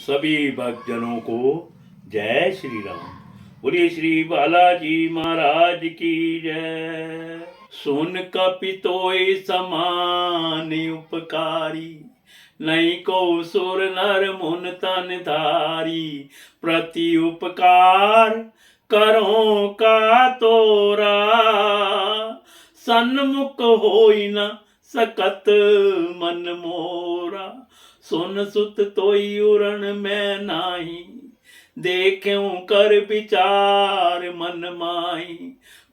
सभी भक्तजनों को जय श्री राम। बोलिए श्री बालाजी महाराज की जय। सुन कपितोय समान उपकारी, नहीं को सुर नर मुन तन धारी। प्रति उपकार करो का तोरा, सन्मुख होई न सकत मन मोरा। सुन सुत तोई उरण में नाही, देख्यूं कर विचार मन माही।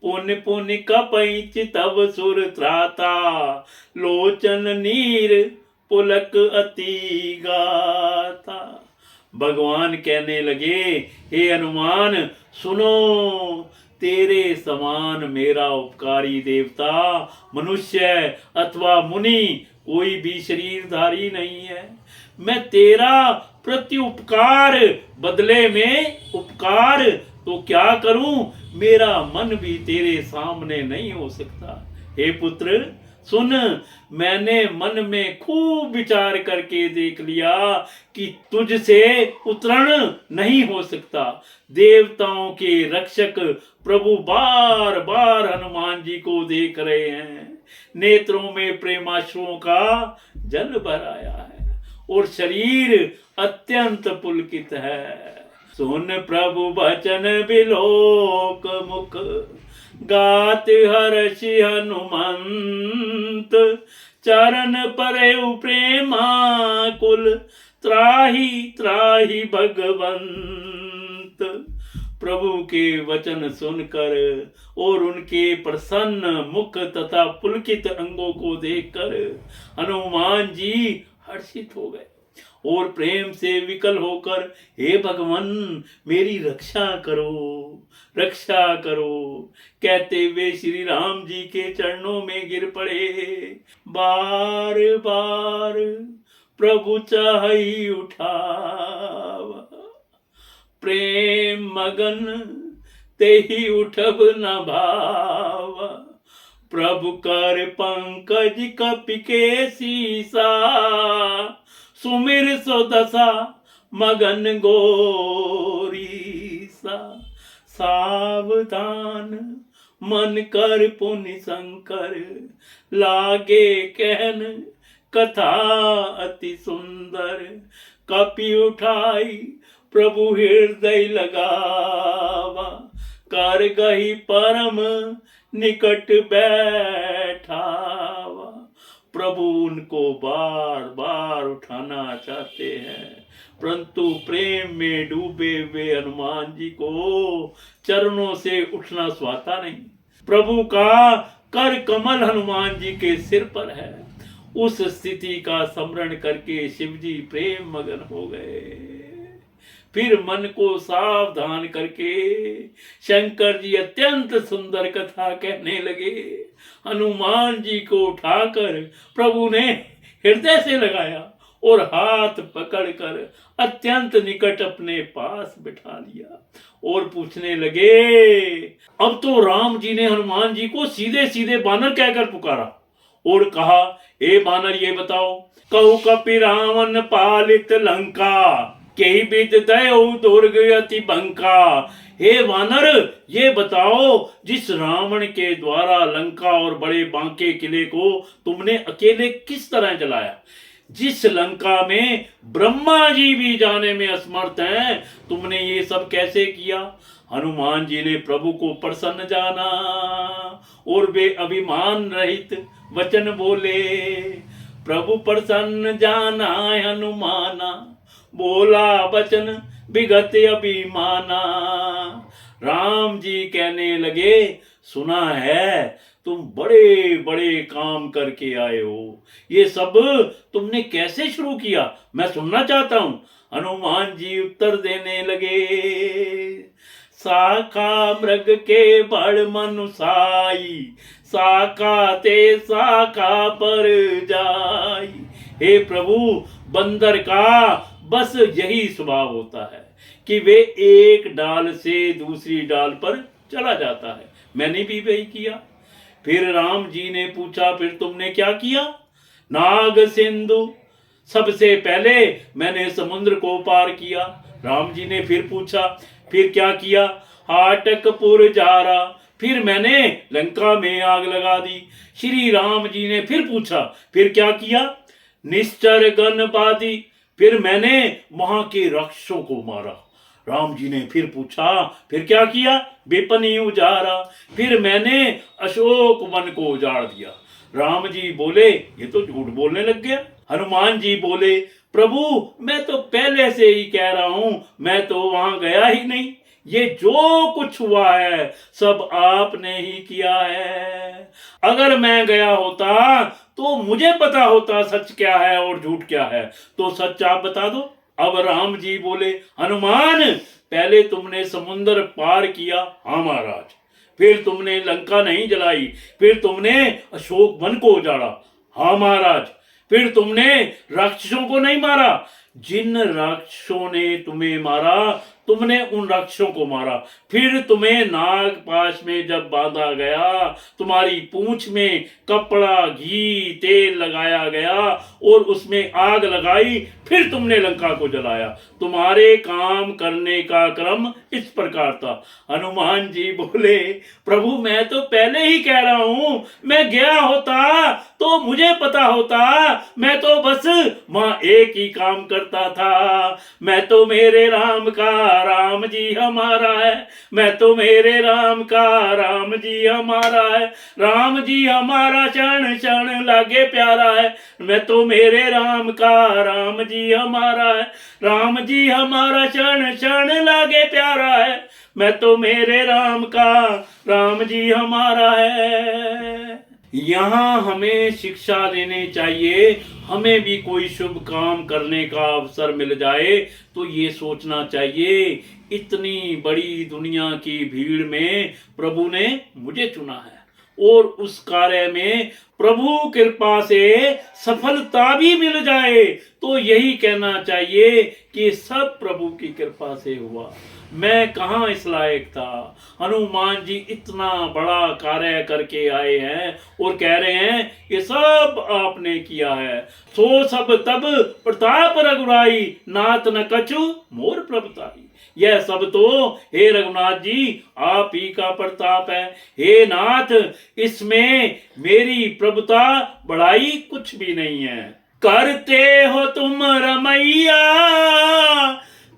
पुन पुन कपई चितव सुर त्राता, लोचन नीर पुलक अति गाता। भगवान कहने लगे, हे हनुमान सुनो, तेरे समान मेरा उपकारी देवता मनुष्य अथवा मुनि कोई भी शरीरधारी नहीं है। मैं तेरा प्रति उपकार बदले में उपकार तो क्या करूं, मेरा मन भी तेरे सामने नहीं हो सकता। हे पुत्र सुन, मैंने मन में खूब विचार करके देख लिया कि तुझसे उतरण नहीं हो सकता। देवताओं के रक्षक प्रभु बार बार हनुमान जी को देख रहे हैं। नेत्रों में प्रेमाश्रुओं का जल भर आया है और शरीर अत्यंत पुलकित है। सुन प्रभु वचन विलोक मुख, गात हर्षि हनुमंत। चरण परे प्रेमा कुल, त्राही त्राही भगवंत। प्रभु के वचन सुनकर और उनके प्रसन्न मुख तथा पुलकित अंगों को देखकर हनुमान जी हर्षित हो गए और प्रेम से विकल होकर, हे भगवान मेरी रक्षा करो, रक्षा करो कहते हुए श्री राम जी के चरणों में गिर पड़े। बार बार प्रभु चाहि उठावा, प्रेम मगन तेहि उठब न भावा। प्रभु कर पंकज कपि के सीसा, सुमिर सो दशा मगन गोरीसा। सावधान मन कर पुनि शंकर, लागे कहन कथा अति सुंदर। कपि उठाई प्रभु हृदय लगावा, कर गही परम निकट बैठावा। प्रभु उनको बार बार उठाना चाहते हैं, परंतु प्रेम में डूबे हुए हनुमान जी को चरणों से उठना स्वाता नहीं। प्रभु का कर कमल हनुमान जी के सिर पर है। उस स्थिति का स्मरण करके शिव जी प्रेम मगन हो गए। फिर मन को सावधान करके शंकर जी अत्यंत सुंदर कथा कहने लगे। हनुमान जी को उठाकर प्रभु ने हृदय से लगाया और हाथ पकड़कर अत्यंत निकट अपने पास बिठा लिया और पूछने लगे। अब तो राम जी ने हनुमान जी को सीधे सीधे बानर कहकर पुकारा और कहा, हे बानर ये बताओ, कहु कपि रावण पालित लंका, केहि विद दयो दुर्ग अति बंका। हे वानर ये बताओ, जिस रावण के द्वारा लंका और बड़े बांके किले को तुमने अकेले किस तरह जलाया, जिस लंका में ब्रह्मा जी भी जाने में असमर्थ हैं, तुमने ये सब कैसे किया। हनुमान जी ने प्रभु को प्रसन्न जाना और वे अभिमान रहित वचन बोले। प्रभु प्रसन्न जाना हनुमाना, बोला वचन विगत अभिमाना। राम जी कहने लगे, सुना है तुम बड़े बड़े काम करके आए हो, ये सब तुमने कैसे शुरू किया, मैं सुनना चाहता हूं। हनुमान जी उत्तर देने लगे। साखा मृग के बड़ मनुसाई, साखा ते साखा पर जाई। हे प्रभु बंदर का बस यही स्वभाव होता है कि वे एक डाल से दूसरी डाल पर चला जाता है। मैंने भी वही किया। फिर राम जी ने पूछा, फिर तुमने क्या किया। नाग सिंधु सबसे पहले मैंने समुद्र को पार किया। राम जी ने फिर पूछा, फिर क्या किया? हाटकपुर जा रहा, फिर मैंने लंका में आग लगा दी। श्री राम जी ने फिर पूछा, फिर क्या किया? निश्चर गण बादी, फिर मैंने वहां के राक्षसों को मारा। राम जी ने फिर पूछा, फिर क्या किया? विपनी उजाड़ा, फिर मैंने अशोक वन को उजाड़ दिया। राम जी बोले, ये तो झूठ बोलने लग गया। हनुमान जी बोले, प्रभु मैं तो पहले से ही कह रहा हूं, मैं तो वहां गया ही नहीं। ये जो कुछ हुआ है सब आपने ही किया है। अगर मैं गया होता तो मुझे पता होता सच क्या है और झूठ क्या है। तो सच आप बता दो। अब राम जी बोले, हनुमान पहले तुमने समुद्र पार किया, हाँ महाराज। फिर तुमने लंका नहीं जलाई, फिर तुमने अशोक वन को उजाड़ा, हाँ महाराज। फिर तुमने राक्षसों को नहीं मारा, जिन राक्षसों ने तुम्हें मारा तुमने उन राक्षसों को मारा। फिर तुम्हें नागपाश में जब बांधा गया, तुम्हारी पूंछ में कपड़ा घी तेल लगाया गया और उसमें आग लगाई, फिर तुमने लंका को जलाया। तुम्हारे काम करने का क्रम इस प्रकार था। हनुमान जी बोले, प्रभु मैं तो पहले ही कह रहा हूं, मैं गया होता तो मुझे पता होता। मैं तो बस वहां एक ही काम करता था, मैं तो मेरे राम का राम जी हमारा है, मैं तो मेरे राम का राम जी हमारा है, राम जी हमारा क्षण क्षण लागे प्यारा है, मैं तो मेरे राम का राम जी हमारा है, राम जी हमारा क्षण क्षण लागे प्यारा है, मैं तो मेरे राम का राम जी हमारा है। यहाँ हमें शिक्षा लेनी चाहिए। हमें भी कोई शुभ काम करने का अवसर मिल जाए तो ये सोचना चाहिए, इतनी बड़ी दुनिया की भीड़ में प्रभु ने मुझे चुना है और उस कार्य में प्रभु कृपा से सफलता भी मिल जाए तो यही कहना चाहिए कि सब प्रभु की कृपा से हुआ। मैं कहाँ इस लायक था। हनुमान जी इतना बड़ा कार्य करके आए हैं और कह रहे हैं ये सब आपने किया है। सो सब तब प्रताप रघुराई, नाथ न कछु मोर प्रभुताई। यह सब तो हे रघुनाथ जी आप ही का प्रताप है। हे नाथ इसमें मेरी प्रभुता बढ़ाई कुछ भी नहीं है। करते हो तुम रमैया,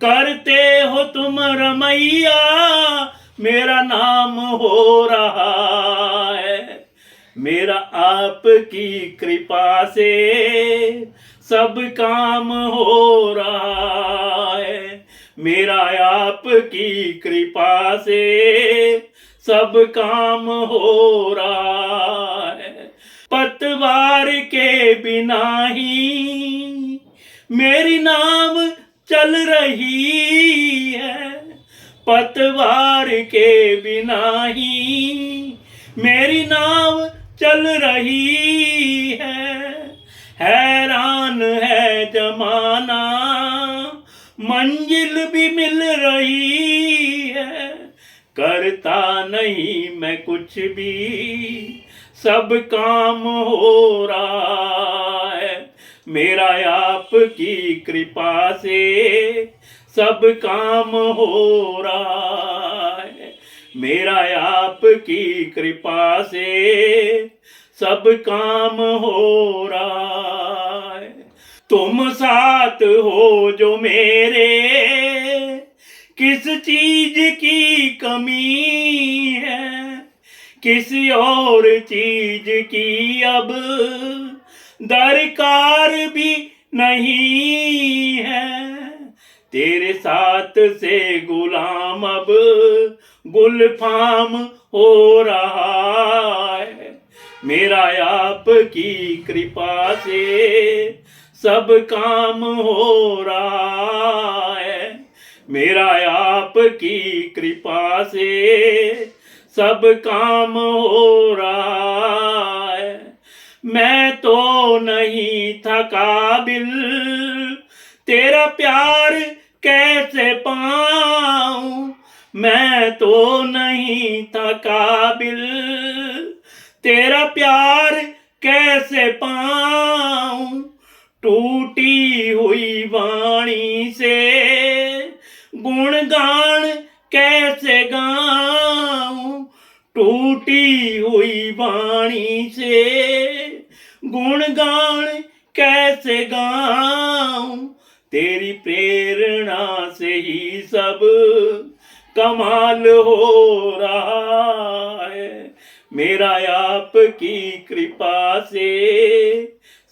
करते हो तुम रमैया, मेरा नाम हो रहा है। मेरा आपकी कृपा से सब काम हो रहा है, मेरा आपकी कृपा से सब काम हो रहा है। पतवार के बिना ही मेरी नाव चल रही है, पतवार के बिना ही मेरी नाव चल रही है। हैरान है जमाना मंजिल भी मिल रही है, करता नहीं मैं कुछ भी सब काम हो रहा है। मेरा आपकी कृपा से सब काम हो रहा है, मेरा आपकी कृपा से सब काम हो रहा है। तुम साथ हो जो मेरे, किस चीज की कमी है, किसी और चीज की अब दरकार भी नहीं है। तेरे साथ से गुलाम अब गुलफाम हो रहा है, मेरा आपकी कृपा से सब काम हो रहा है, मेरा आपकी कृपा से सब काम हो रहा है। मैं तो नहीं था काबिल तेरा प्यार कैसे पाऊं, मैं तो नहीं था काबिल तेरा प्यार कैसे पाऊं। टूटी हुई वाणी से गुणगान कैसे गाऊं, टूटी हुई वाणी से गुणगान कैसे गाऊं, तेरी प्रेरणा से ही सब कमाल हो रहा है, मेरा आपकी कृपा से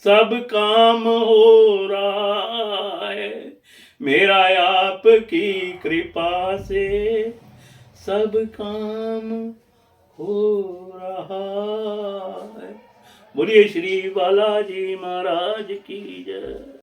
सब काम हो रहा है, मेरा आपकी कृपा से सब काम हो रहा है। बोलिए श्री बालाजी महाराज की जय।